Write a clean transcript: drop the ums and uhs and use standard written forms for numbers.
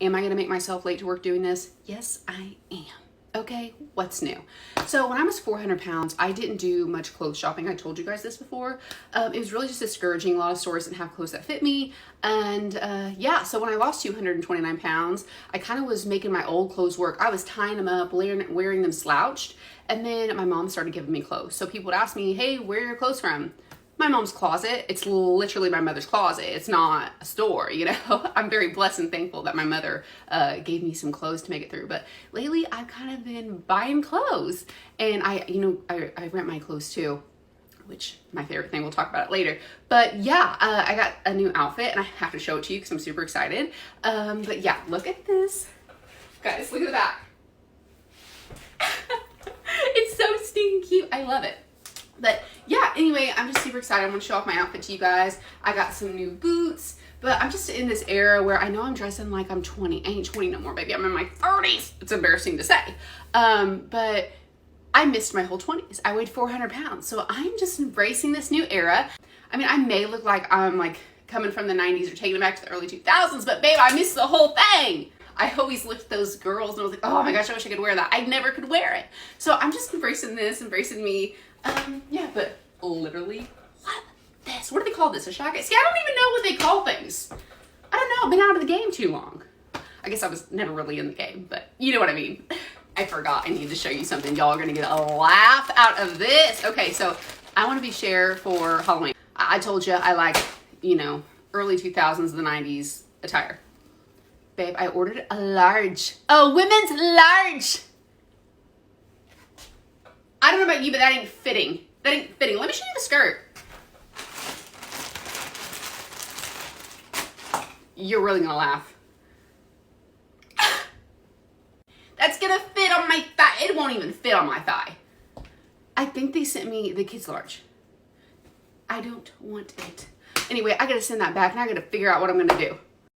Am I gonna make myself late to work doing this? Yes, I am. Okay, what's new? So when I was 400 pounds, I didn't do much clothes shopping. I told you guys this before. It was really just discouraging. A lot of stores didn't have clothes that fit me. And yeah, so when I lost 229 pounds, I kind of was making my old clothes work. I was tying them up, wearing them slouched. And then my mom started giving me clothes. So people would ask me, hey, where are your clothes from? My mom's closet. It's literally my mother's closet. It's not a store, you know. I'm very blessed and thankful that my mother gave me some clothes to make it through. But lately, I've kind of been buying clothes, and I rent my clothes too, which my favorite thing. We'll talk about it later. But yeah, I got a new outfit, and I have to show it to you because I'm super excited. But yeah, look at this, guys. Look at the back. It's so stinking cute. I love it. But yeah, anyway, I'm just super excited. I'm going to show off my outfit to you guys. I got some new boots, but I'm just in this era where I know I'm dressing like I'm 20. I ain't 20 no more, baby. I'm in my 30s. It's embarrassing to say. But I missed my whole 20s. I weighed 400 pounds. So I'm just embracing this new era. I mean, I may look like I'm like coming from the 90s or taking it back to the early 2000s, but babe, I missed the whole thing. I always looked at those girls and I was like, oh my gosh, I wish I could wear that. I never could wear it. So I'm just embracing this, embracing me. Yeah, but literally love this. What do they call this? A jacket? See, I don't even know what they call things. I don't know. I've been out of the game too long. I guess I was never really in the game, but you know what I mean. I forgot. I need to show you something. Y'all are going to get a laugh out of this. Okay, so I want to be Cher for Halloween. I told you I like, you know, early 2000s, the 90s attire. Babe, I ordered a large. A women's large. I don't know about you, but that ain't fitting. That ain't fitting. Let me show you the skirt. You're really gonna laugh. That's gonna fit on my thigh. It won't even fit on my thigh. I think they sent me the kids large. I don't want it. Anyway, I gotta send that back and I gotta figure out what I'm gonna do.